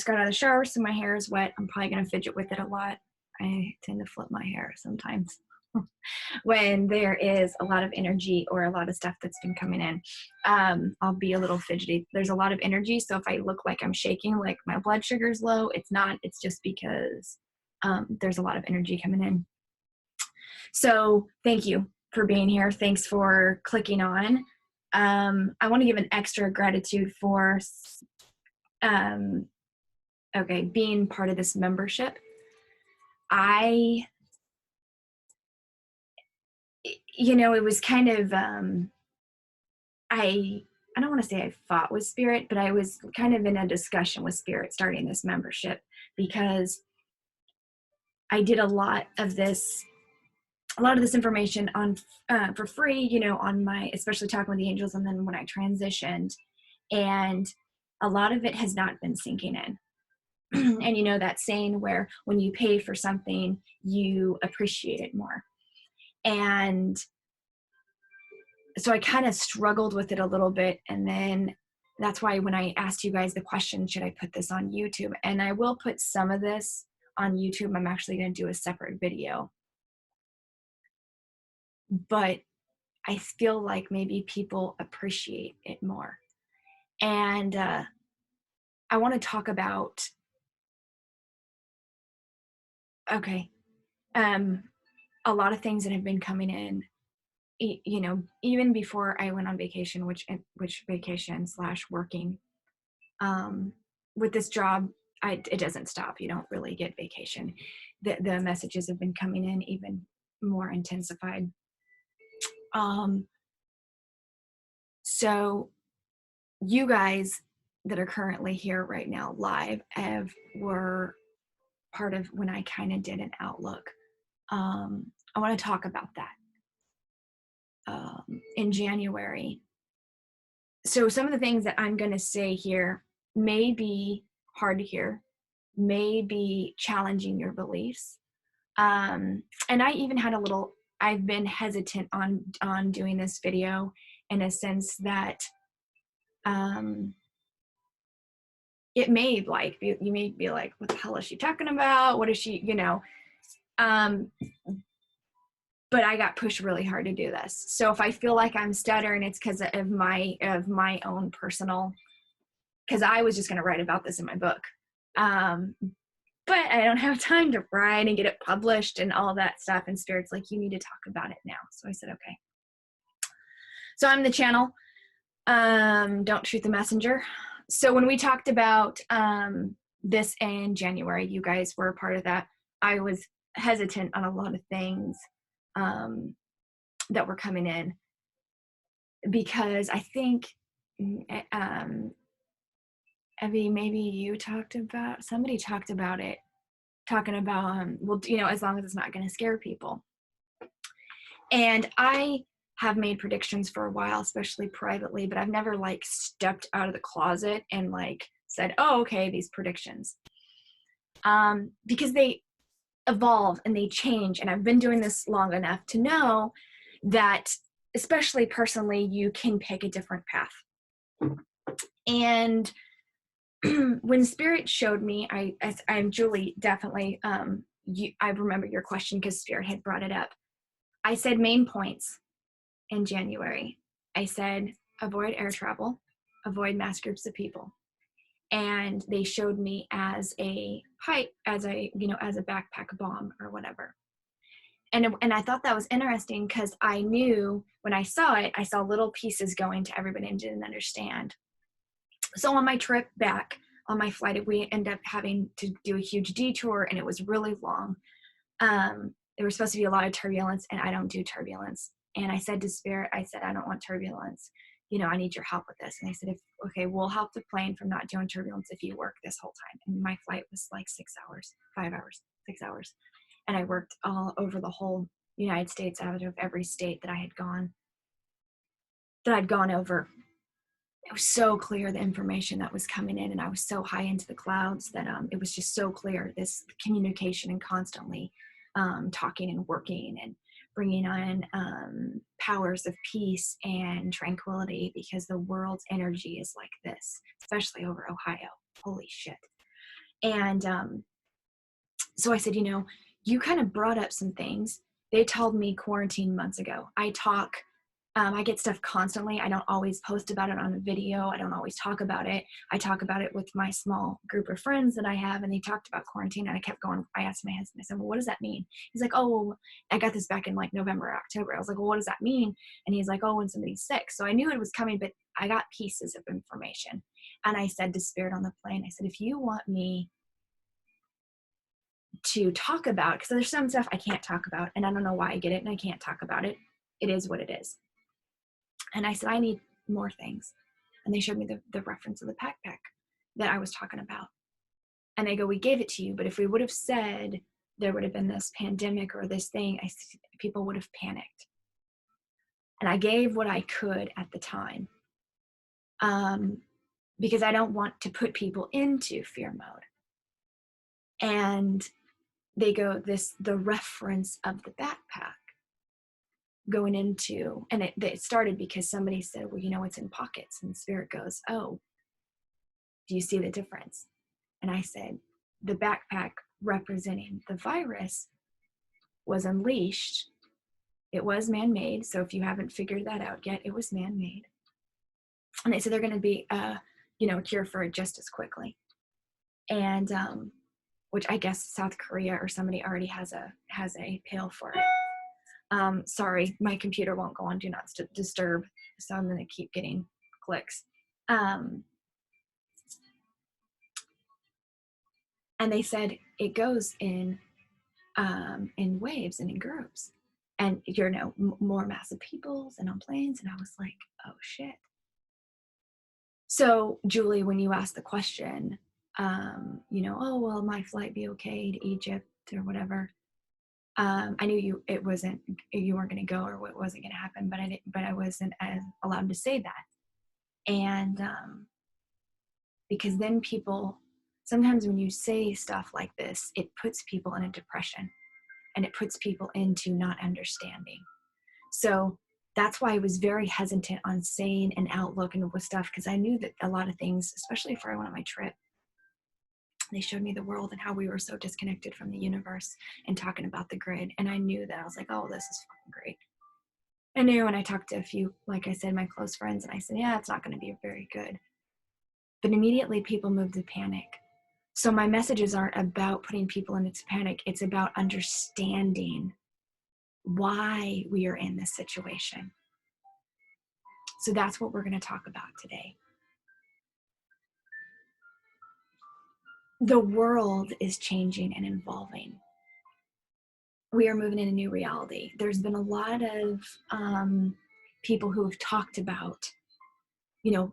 just got out of the shower, so my hair is wet. I'm probably going to fidget with it a lot. I tend to flip my hair sometimes when there is a lot of energy or a lot of stuff that's been coming in. I'll be a little fidgety. There's a lot of energy, so if I look like I'm shaking, like my blood sugar's low, it's not. It's just because there's a lot of energy coming in. So thank you for being here. Thanks for clicking on. I want to give an extra gratitude for being part of this membership. It was kind of, I don't want to say I fought with Spirit, but I was kind of in a discussion with Spirit starting this membership, because I did a lot of this information on for free, on my, especially talking with the angels, and then when I transitioned, and a lot of it has not been sinking in. And that saying where when you pay for something, you appreciate it more. And so I kind of struggled with it a little bit. And then that's why when I asked you guys the question, should I put this on YouTube? And I will put some of this on YouTube. I'm actually going to do a separate video. But I feel like maybe people appreciate it more. And I want to talk about, a lot of things that have been coming in, even before I went on vacation, which vacation / working. With this job, it doesn't stop. You don't really get vacation. The messages have been coming in even more intensified. So you guys that are currently here right now live were part of when I kind of did an outlook. I want to talk about that in January. So some of the things that I'm going to say here may be hard to hear, may be challenging your beliefs. And I even had I've been hesitant on doing this video, in a sense that it may you may be like, what the hell is she talking about? What is she, but I got pushed really hard to do this. So if I feel like I'm stuttering, it's because of my own personal, because I was just going to write about this in my book. But I don't have time to write and get it published and all that stuff. And Spirit's like, you need to talk about it now. So I said, okay. So I'm the channel. Don't shoot the messenger. So when we talked about this in January, you guys were a part of that. I was hesitant on a lot of things that were coming in, because I think Evie, maybe somebody talked about it, talking about as long as it's not going to scare people. And I have made predictions for a while, especially privately, but I've never stepped out of the closet and said, oh, okay, these predictions, because they evolve and they change. And I've been doing this long enough to know that, especially personally, you can pick a different path. And when Spirit showed me, I'm Julie, definitely, I remember your question because Spirit had brought it up. I said main points in January. I said, avoid air travel, avoid mass groups of people. And they showed me as a backpack bomb or whatever. And I thought that was interesting, because I knew when I saw it, I saw little pieces going to everybody and didn't understand. So on my trip back, on my flight, we ended up having to do a huge detour, and it was really long. There was supposed to be a lot of turbulence, and I don't do turbulence. And I said to Spirit, I said, I don't want turbulence. I need your help with this. And they said, okay, we'll help the plane from not doing turbulence if you work this whole time. And my flight was 6 hours, 5 hours, 6 hours. And I worked all over the whole United States, out of every state that I'd gone over. It was so clear, the information that was coming in, and I was so high into the clouds that it was just so clear, this communication and constantly talking and working and bringing on powers of peace and tranquility, because the world's energy is like this, especially over Ohio. Holy shit. And so I said, you kind of brought up some things. They told me quarantine months ago. I get stuff constantly. I don't always post about it on a video. I don't always talk about it. I talk about it with my small group of friends that I have, and they talked about quarantine, and I kept going. I asked my husband, I said, well, what does that mean? He's like, oh, well, I got this back in like November or October. I was like, well, what does that mean? And he's like, oh, when somebody's sick. So I knew it was coming, but I got pieces of information. And I said to Spirit on the plane, I said, if you want me to talk about, because there's some stuff I can't talk about, and I don't know why I get it and I can't talk about it. It is what it is. And I said, I need more things. And they showed me the reference of the backpack that I was talking about. And they go, we gave it to you, but if we would have said there would have been this pandemic or this thing, people would have panicked. And I gave what I could at the time, because I don't want to put people into fear mode. And they go, the reference of the backpack going into, and it started because somebody said, well, it's in pockets. And Spirit goes, oh, do you see the difference? And I said, the backpack representing the virus was unleashed. It was man-made. So if you haven't figured that out yet, it was man-made. And they said they're going to be a cure for it just as quickly. And which I guess South Korea or somebody already has a pill for it. Sorry, my computer won't go on do not disturb, so I'm going to keep getting clicks. And they said it goes in waves and in groups, and more massive peoples and on planes. And I was like, oh shit. So Julie, when you asked the question, oh, will my flight be okay to Egypt or whatever? I knew you weren't going to go, or it wasn't going to happen, but I wasn't allowed to say that. And because then people, sometimes when you say stuff like this, it puts people in a depression, and it puts people into not understanding. So that's why I was very hesitant on saying an outlook and with stuff, because I knew that a lot of things, especially before I went on my trip, they showed me the world and how we were so disconnected from the universe and talking about the grid. And I knew that. I was like, oh, this is fucking great. I knew, and I talked to a few, like I said, my close friends, and I said, yeah, it's not going to be very good. But immediately people moved to panic. So my messages aren't about putting people into panic. It's about understanding why we are in this situation. So that's what we're going to talk about today. The world is changing and evolving. We are moving in a new reality. There's been a lot of people who have talked about,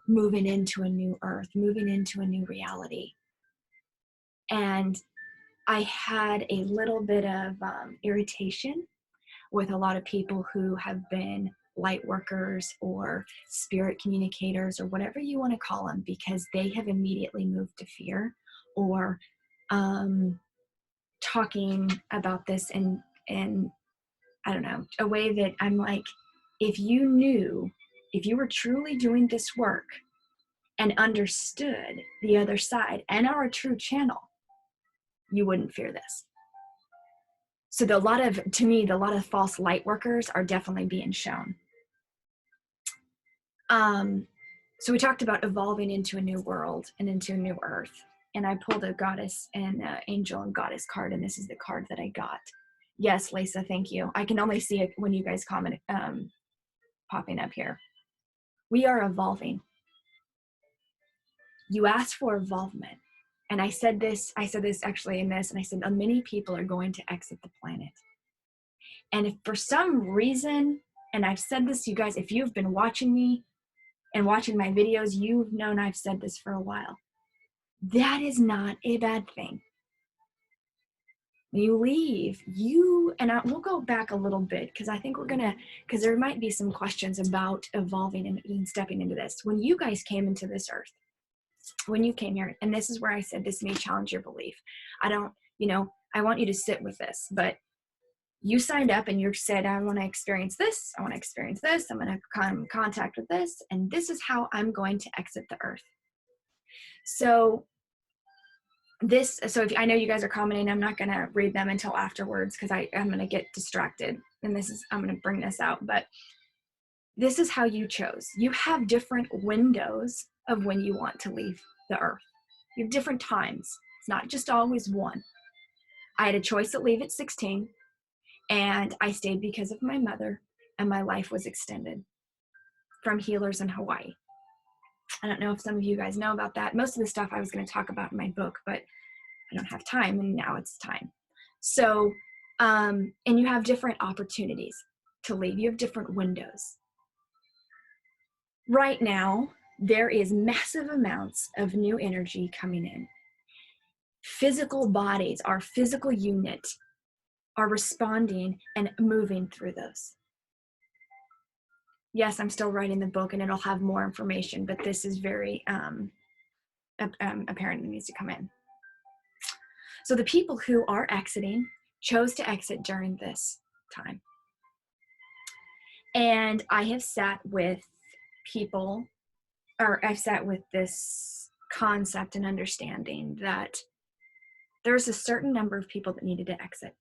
moving into a new earth, moving into a new reality. And I had a little bit of irritation with a lot of people who have been light workers or spirit communicators or whatever you want to call them, because they have immediately moved to fear or talking about this in I don't know, a way that I'm like, if you were truly doing this work and understood the other side and are a true channel, you wouldn't fear this. So a lot of false light workers are definitely being shown. So we talked about evolving into a new world and into a new earth. And I pulled a goddess and angel and goddess card, and this is the card that I got. Yes, Lisa, thank you. I can only see it when you guys comment popping up here. We are evolving. You asked for involvement. And I said this actually in this, and I said, many people are going to exit the planet. And if for some reason, and I've said this to you guys, if you've been watching me and watching my videos, you've known I've said this for a while. That is not a bad thing. When you leave, we'll go back a little bit, because I think because there might be some questions about evolving and stepping into this. When you guys came into this earth, when you came here, and this is where I said this may challenge your belief. I want you to sit with this, but you signed up and you said, I want to experience this. I want to experience this. I'm going to come in contact with this. And this is how I'm going to exit the earth. So So if I know you guys are commenting, I'm not going to read them until afterwards because I'm going to get distracted. And I'm going to bring this out. But this is how you chose. You have different windows of when you want to leave the earth. You have different times. It's not just always one. I had a choice to leave at 16, and I stayed because of my mother, and my life was extended from healers in Hawaii. I don't know if some of you guys know about that. Most of the stuff I was going to talk about in my book, but I don't have time, and now it's time. So, and you have different opportunities to leave. You have different windows. Right now, there is massive amounts of new energy coming in. Physical bodies, our physical unit, are responding and moving through those. Yes, I'm still writing the book and it'll have more information, but this is very apparent and needs to come in. So the people who are exiting chose to exit during this time. And I have sat with people, or I've sat with this concept and understanding that there's a certain number of people that needed to exit.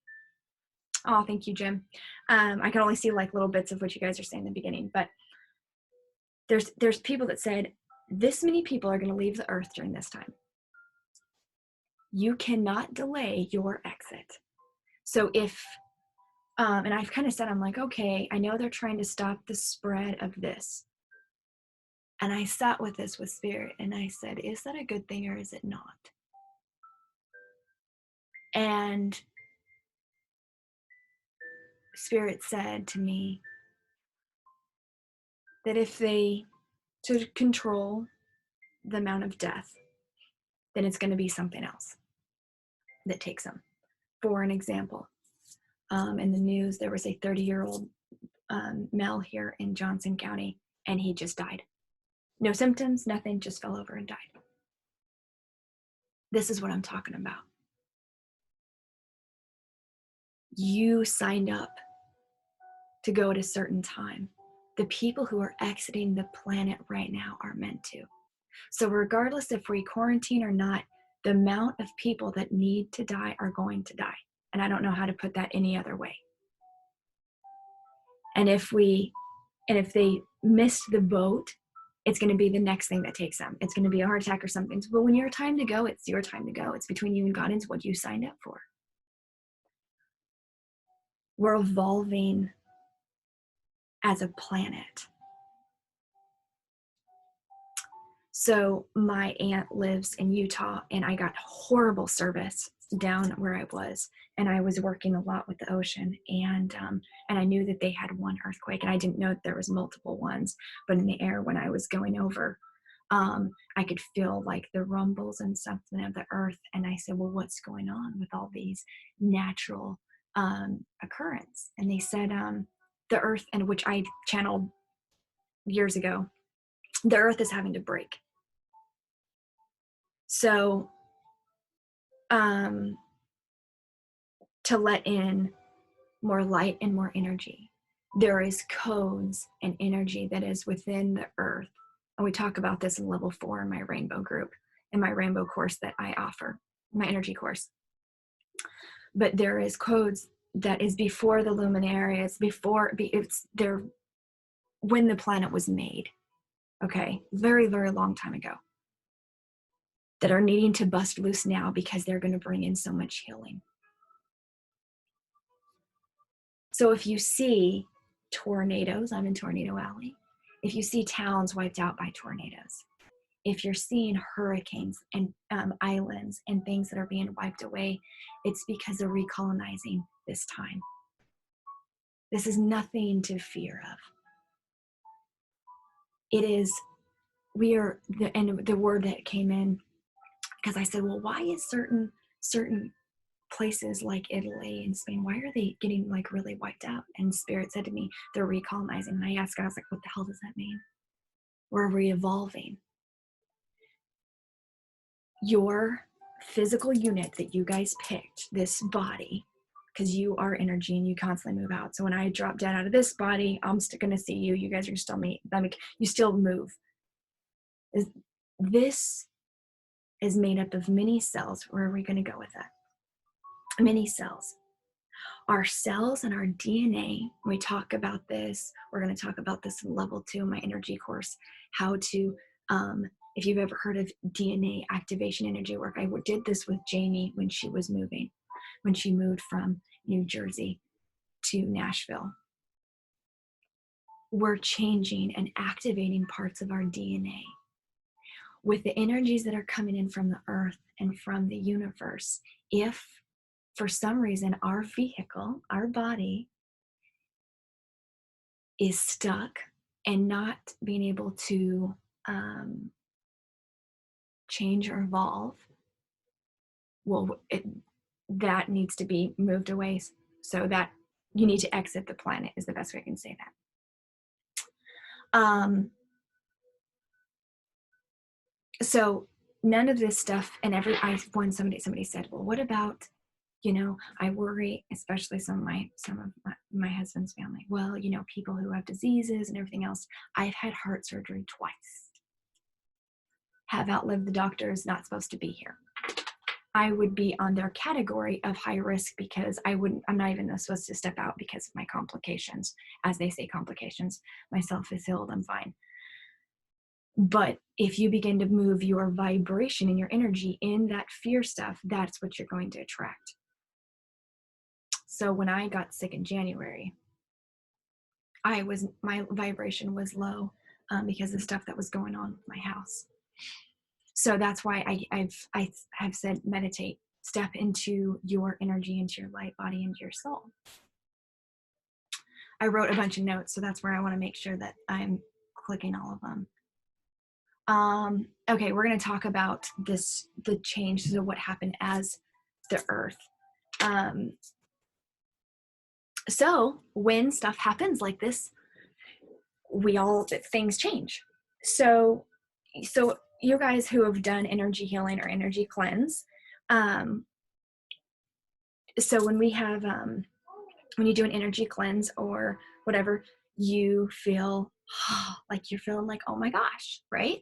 Oh, thank you, Jim. I can only see like little bits of what you guys are saying in the beginning, but there's people that said, this many people are going to leave the earth during this time. You cannot delay your exit. So if, and I've kind of said, I'm like, okay, I know they're trying to stop the spread of this. And I sat with this with Spirit and I said, is that a good thing or is it not? And Spirit said to me that if they to control the amount of death, then it's going to be something else that takes them. For an example, in the news, there was a 30-year-old male here in Johnson County, and he just died. No symptoms, nothing, just fell over and died. This is what I'm talking about. You signed up to go at a certain time. The people who are exiting the planet right now are meant to. So regardless if we quarantine or not, the amount of people that need to die are going to die. And I don't know how to put that any other way. And if they missed the boat, it's going to be the next thing that takes them. It's going to be a heart attack or something. But when your time to go, it's your time to go. It's between you and God. It's what you signed up for. We're evolving as a planet. So my aunt lives in Utah, and I got horrible service down where I was, and I was working a lot with the ocean, and I knew that they had one earthquake, and I didn't know that there was multiple ones, but in the air when I was going over, I could feel like the rumbles and something of the earth, and I said, well, what's going on with all these natural occurrence? And they said the earth, and which I channeled years ago, the earth is having to break. So to let in more light and more energy, there is codes and energy that is within the earth. And we talk about this in level 4 in my rainbow group, in my rainbow course that I offer, my energy course. But there is codes that is before the luminary, it's there when the planet was made. Okay, very, very long time ago, that are needing to bust loose now because they're going to bring in so much healing. So if you see tornadoes, I'm in Tornado Alley. If you see towns wiped out by tornadoes, if you're seeing hurricanes and islands and things that are being wiped away, it's because they're recolonizing this time. This is nothing to fear of. It is, and the word that came in, because I said, well, why is certain places like Italy and Spain, why are they getting like really wiped out? And Spirit said to me, they're recolonizing. And I asked, I was like, what the hell does that mean? We're re-evolving. Your physical unit that you guys picked, this body, because you are energy and you constantly move out. So when I drop down out of this body, I'm still going to see you. You guys are still me. I mean, you still move. This is made up of many cells. Where are we going to go with that? Many cells. Our cells and our DNA, we talk about this. We're going to talk about this in level 2 in my energy course, how to, if you've ever heard of DNA activation energy work, I did this with Jamie when she was moving, when she moved from New Jersey to Nashville. We're changing and activating parts of our DNA with the energies that are coming in from the earth and from the universe. If for some reason our vehicle, our body, is stuck and not being able to change or evolve, well, that needs to be moved away, so that you need to exit the planet is the best way I can say that. So none of this stuff, and somebody said, well, what about, I worry, especially some of my husband's family. Well, people who have diseases and everything else. I've had heart surgery twice. Have outlived the doctors, not supposed to be here. I would be on their category of high risk because I'm not even supposed to step out because of my complications. As they say, complications. Myself is healed, I'm fine. But if you begin to move your vibration and your energy in that fear stuff, that's what you're going to attract. So when I got sick in January, my vibration was low because of stuff that was going on with my house. So that's why I've said meditate, step into your energy, into your light body, into your soul. I wrote a bunch of notes, so that's where I want to make sure that I'm clicking all of them. Okay, we're going to talk about the change, so what happened as the earth. So when stuff happens like this, things change. So you guys who have done energy healing or energy cleanse, so when we have, when you do an energy cleanse or whatever, you feel like you're feeling like, oh my gosh, right?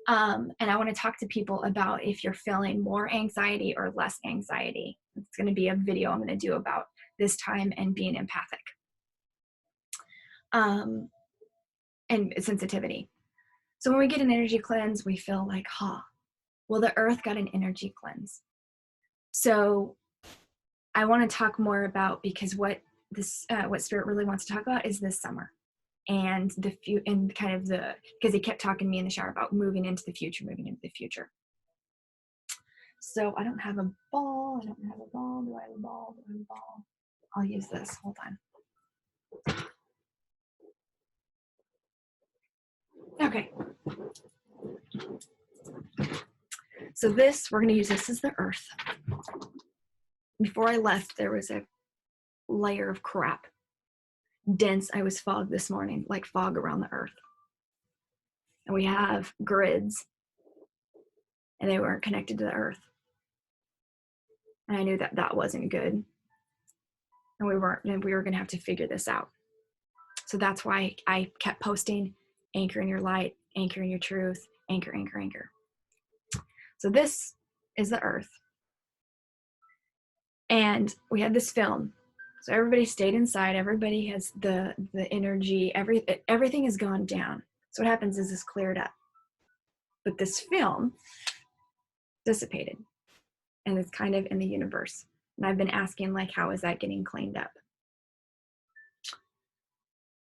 And I want to talk to people about if you're feeling more anxiety or less anxiety. It's going to be a video I'm going to do about this time and being empathic. And sensitivity. So when we get an energy cleanse, we feel like, well, the earth got an energy cleanse. So I want to talk more about, because what Spirit really wants to talk about is this summer. And because he kept talking to me in the shower about moving into the future. So I don't have a ball. Do I have a ball? I'll use this. Hold on. Okay. So we're going to use this as the earth. Before I left, there was a layer of crap. Dense. I was fogged this morning, like fog around the earth. And we have grids, and they weren't connected to the earth. And I knew that wasn't good. And we were going to have to figure this out. So that's why I kept posting, anchor in your light, anchor in your truth, anchor, anchor, anchor. So this is the earth. And we had this film. So everybody stayed inside. Everybody has the energy. Everything has gone down. So what happens is this cleared up. But this film dissipated. And it's kind of in the universe. And I've been asking, how is that getting cleaned up?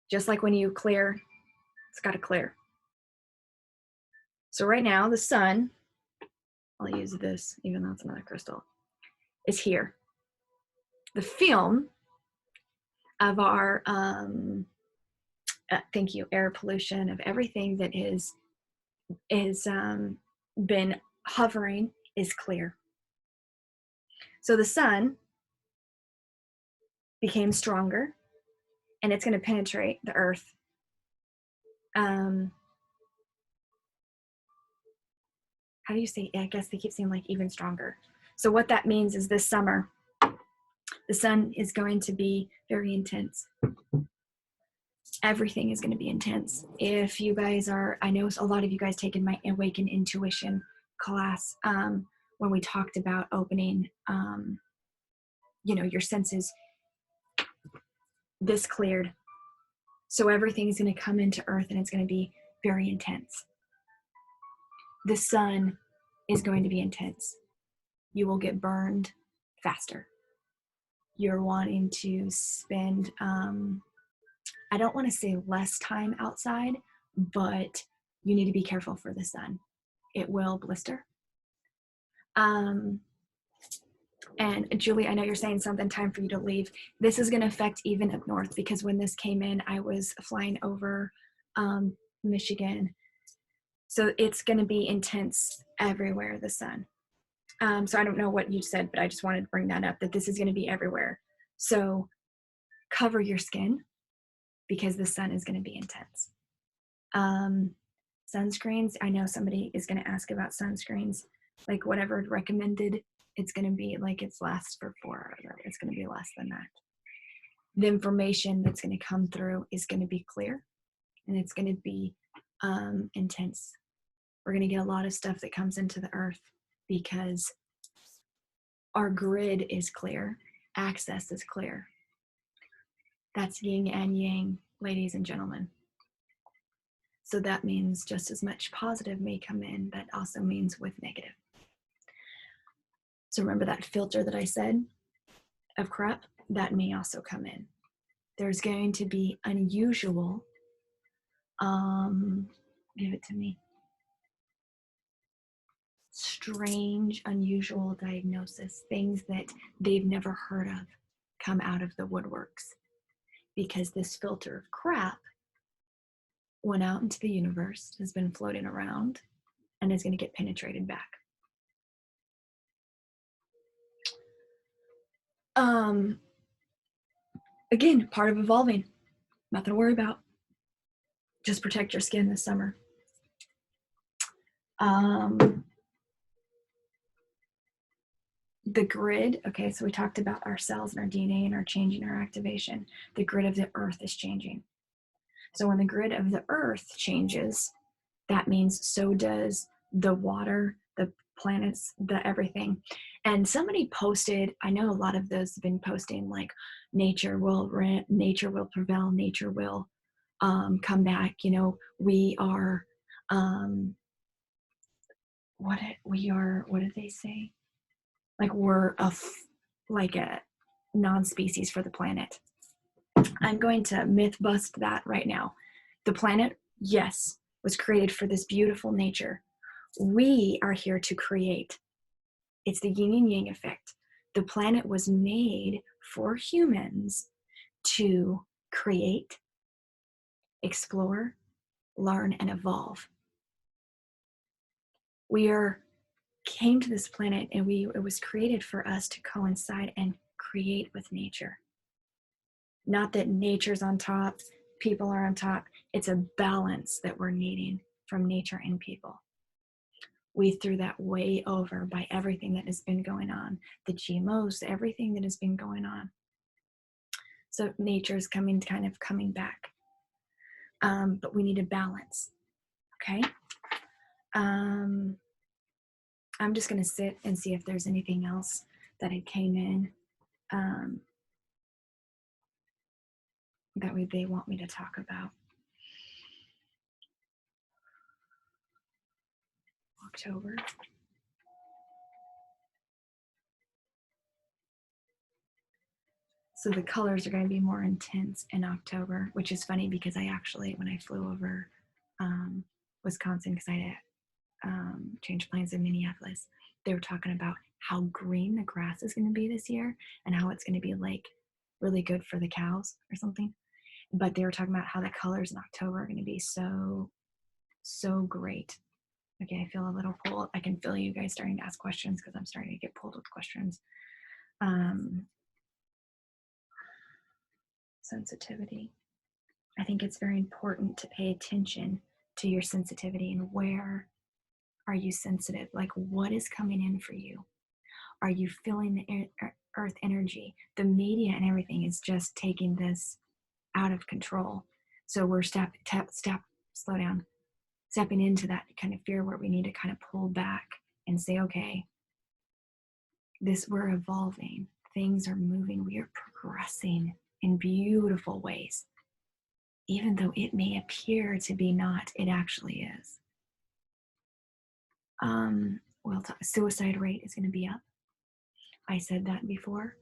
Just like when you clear, it's got to clear. So right now, the sun, I'll use this, even though it's another crystal, is here. The film of our, thank you, air pollution, of everything that is been hovering is clear. So the sun became stronger, and it's going to penetrate the earth. How do you say? I guess they keep saying even stronger. So what that means is this summer, the sun is going to be very intense. Everything is going to be intense. If you guys I know a lot of you guys taken my Awaken Intuition class, when we talked about opening, your senses. This cleared. So everything is going to come into earth and it's going to be very intense. The sun is going to be intense. You will get burned faster. You're wanting to spend, I don't want to say less time outside, but you need to be careful for the sun. It will blister. And Julie, I know you're saying something, time for you to leave. This is going to affect even up north, because when this came in, I was flying over Michigan. So it's going to be intense everywhere, the sun. So I don't know what you said, but I just wanted to bring that up, that this is going to be everywhere. So cover your skin, because the sun is going to be intense. Sunscreens, I know somebody is going to ask about sunscreens, like whatever recommended, it's going to be like it's lasts for 4 hours. It's going to be less than that. The information that's going to come through is going to be clear, and it's going to be intense. We're going to get a lot of stuff that comes into the earth because our grid is clear, access is clear. That's yin and yang, ladies and gentlemen. So that means just as much positive may come in, that also means with negative. So remember that filter that I said of crap, that may also come in. There's going to be unusual, give it to me, strange, unusual diagnosis, things that they've never heard of come out of the woodworks, because this filter of crap went out into the universe, has been floating around, and is going to get penetrated back. Again, part of evolving. Nothing to worry about. Just protect your skin this summer. The grid, okay, so we talked about our cells and our DNA and our changing, our activation. The grid of the earth is changing. So when the grid of the earth changes, that means so does the water, the planets, the everything. And somebody posted, I know a lot of those have been posting, like nature will prevail, nature will come back. We are, what did they say? Like we're like a non-species for the planet. I'm going to myth bust that right now. The planet, yes, was created for this beautiful nature. We are here to create. It's the yin and yang effect. The planet was made for humans to create, explore, learn, and evolve. We came to this planet, and it was created for us to coincide and create with nature. Not that nature's on top, people are on top. It's a balance that we're needing from nature and people. We threw that way over by everything that has been going on, the GMOs, everything that has been going on. So nature's coming back. But we need a balance, okay? I'm just gonna sit and see if there's anything else that had came in that they want me to talk about. October. So the colors are going to be more intense in October, which is funny because I actually, when I flew over Wisconsin, because I changed planes in Minneapolis, they were talking about how green the grass is going to be this year and how it's going to be like really good for the cows or something. But they were talking about how the colors in October are going to be so great. Okay, I feel a little pulled. I can feel you guys starting to ask questions because I'm starting to get pulled with questions. Sensitivity. I think it's very important to pay attention to your sensitivity and where are you sensitive? Like what is coming in for you? Are you feeling the earth energy? The media and everything is just taking this out of control. So we're stepping into that kind of fear where we need to kind of pull back and say, okay, we're evolving. Things are moving. We are progressing in beautiful ways. Even though it may appear to be not, it actually is. Suicide rate is going to be up. I said that before.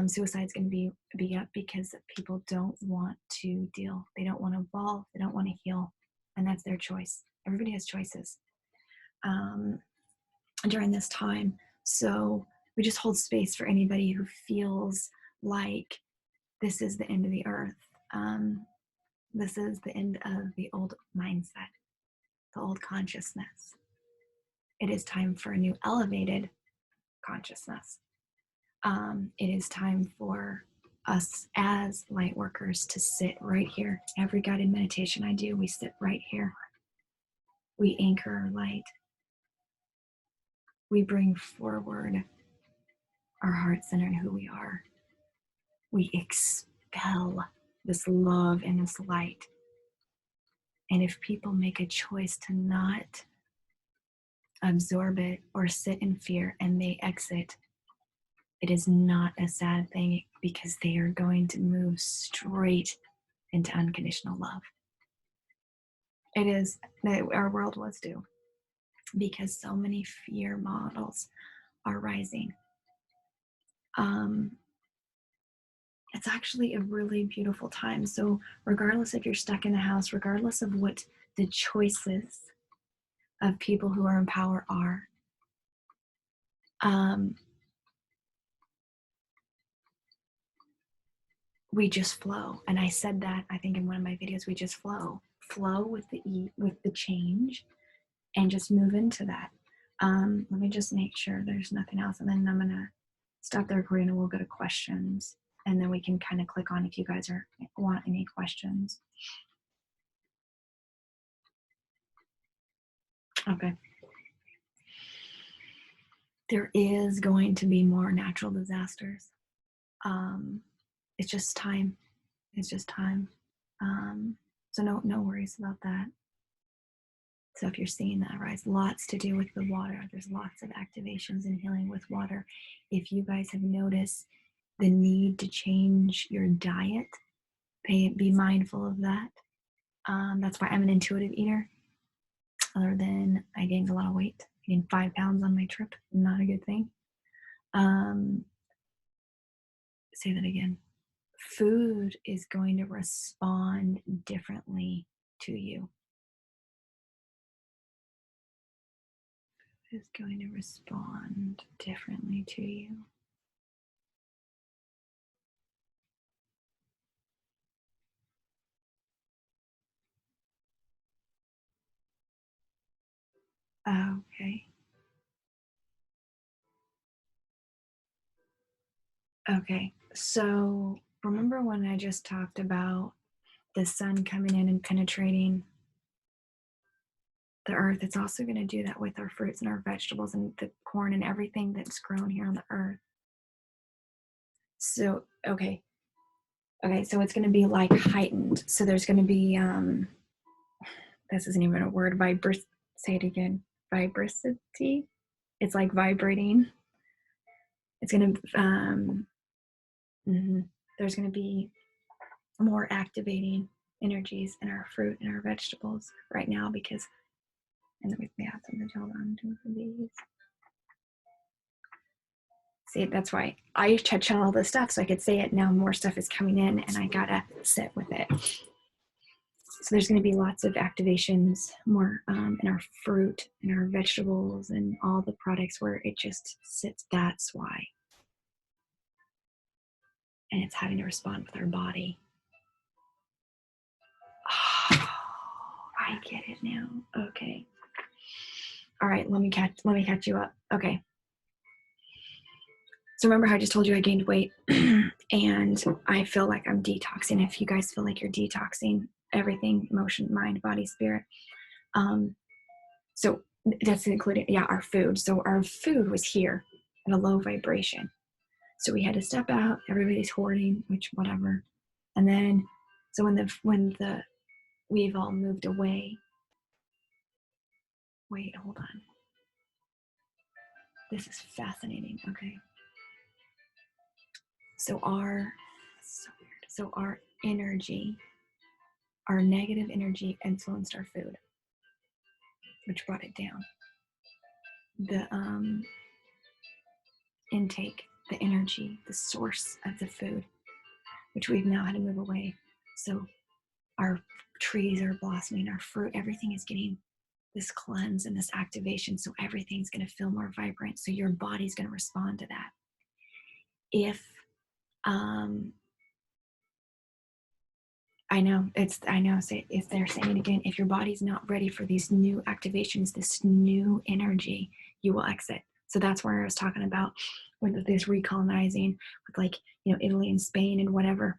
Suicide's going to be up because people don't want to deal. They don't want to evolve. They don't want to heal. And that's their choice. Everybody has choices during this time. So we just hold space for anybody who feels like this is the end of the earth. This is the end of the old mindset, the old consciousness. It is time for a new elevated consciousness. It is time for us as light workers to sit right here. Every guided meditation I do, we sit right here. We anchor our light. We bring forward our heart center and who we are. We expel this love and this light. And if people make a choice to not absorb it or sit in fear and they exit, it is not a sad thing because they are going to move straight into unconditional love. It is, our world was due because so many fear models are rising. It's actually a really beautiful time. So regardless if you're stuck in the house, regardless of what the choices of people who are in power are, we just flow. And I said that, I think in one of my videos, we just flow with the change and just move into that. Let me just make sure there's nothing else. And then I'm going to stop the recording and we'll go to questions. And then we can kind of click on if you guys want any questions. Okay. There is going to be more natural disasters. It's just time. It's just time. So no worries about that. So if you're seeing that rise, lots to do with the water. There's lots of activations and healing with water. If you guys have noticed the need to change your diet, be mindful of that. That's why I'm an intuitive eater. Other than I gained a lot of weight. I gained 5 pounds on my trip. Not a good thing. Say that again. Food is going to respond differently to you. Food is going to respond differently to you. Okay. Okay. So remember when I just talked about the sun coming in and penetrating the earth? It's also going to do that with our fruits and our vegetables and the corn and everything that's grown here on the earth. So, okay, so it's going to be like heightened. So there's going to be, this isn't even a word, say it again, vibricity. It's like vibrating. It's going to, there's going to be more activating energies in our fruit and our vegetables right now because, and then we have something to hold on to for these. See, that's why I touch on all this stuff so I could say it. Now more stuff is coming in and I gotta sit with it. So there's going to be lots of activations more in our fruit and our vegetables and all the products where it just sits. That's why. And it's having to respond with our body. Oh, I get it now. Okay. All right, let me catch you up. Okay. So remember how I just told you I gained weight and I feel like I'm detoxing. If you guys feel like you're detoxing everything, emotion, mind, body, spirit. So that's including, our food. So our food was here at a low vibration. So we had to step out, everybody's hoarding, which whatever. And then, so when we've all moved away, wait, hold on. This is fascinating. Okay. So our energy, our negative energy influenced our food, which brought it down. The intake, the energy, the source of the food, which we've now had to move away. So our trees are blossoming, our fruit, everything is getting this cleanse and this activation. So everything's going to feel more vibrant. So your body's going to respond to that. If I know say if they're saying it again, if your body's not ready for these new activations, this new energy, you will exit. So that's where I was talking about with this recolonizing with, like, you know, Italy and Spain and whatever,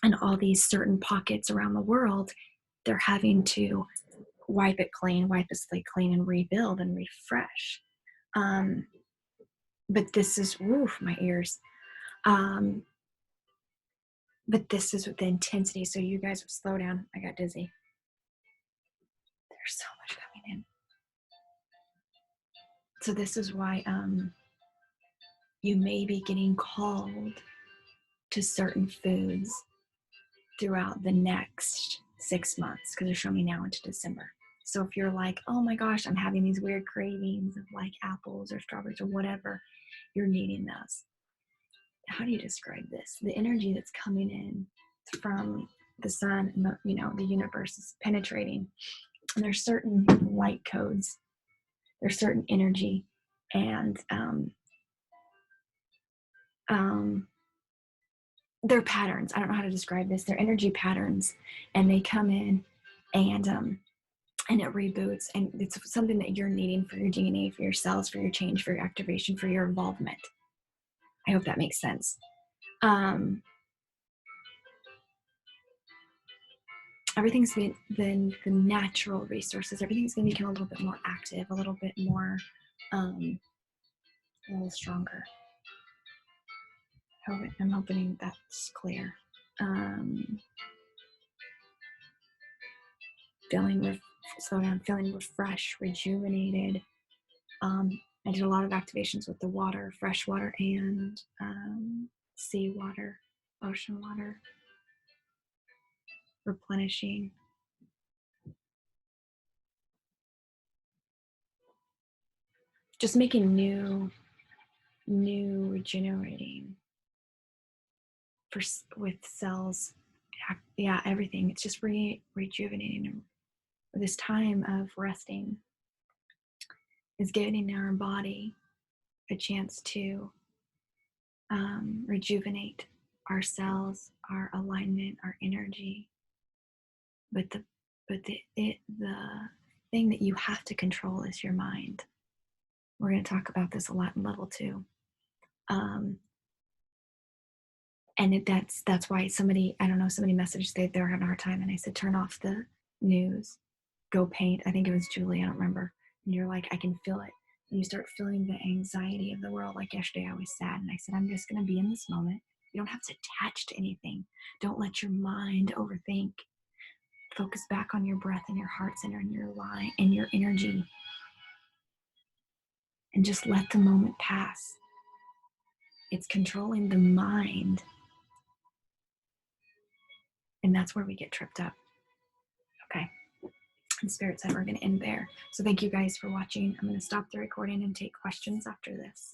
and all these certain pockets around the world, they're having to wipe the slate clean and rebuild and refresh. But this is, woof, my ears. But this is with the intensity. So you guys slow down. I got dizzy. There's so much coming in. So this is why you may be getting called to certain foods throughout the next 6 months, because they're showing me now into December. So if you're like, oh my gosh, I'm having these weird cravings of like apples or strawberries or whatever, you're needing those. How do you describe this? The energy that's coming in from the sun and the universe is penetrating. And there's certain light codes, there's certain energy, and they're patterns. I don't know how to describe this. They're energy patterns, and they come in, and it reboots, and it's something that you're needing for your DNA, for your cells, for your change, for your activation, for your involvement. I hope that makes sense. Everything's been the natural resources. Everything's going to become a little bit more active, a little bit more, a little stronger. I'm hoping that's clear. Feeling refreshed, rejuvenated. I did a lot of activations with the water, fresh water and sea water, ocean water, replenishing. Just making new regenerating with cells. Yeah, everything. It's just rejuvenating. This time of resting is giving our body a chance to rejuvenate our cells, our alignment, our energy. But the thing that you have to control is your mind. We're going to talk about this a lot in level 2. And that's why somebody messaged they were having a hard time, and I said, turn off the news, go paint. I think it was Julie, I don't remember. And you're like, I can feel it. And you start feeling the anxiety of the world. Like yesterday I was sad, and I said, I'm just going to be in this moment. You don't have to attach to anything. Don't let your mind overthink. Focus back on your breath and your heart center and your line and your energy, and just let the moment pass. It's controlling the mind, and that's where we get tripped up. Okay. And Spirit said we're going to end there. So thank you guys for watching. I'm going to stop the recording and take questions after this.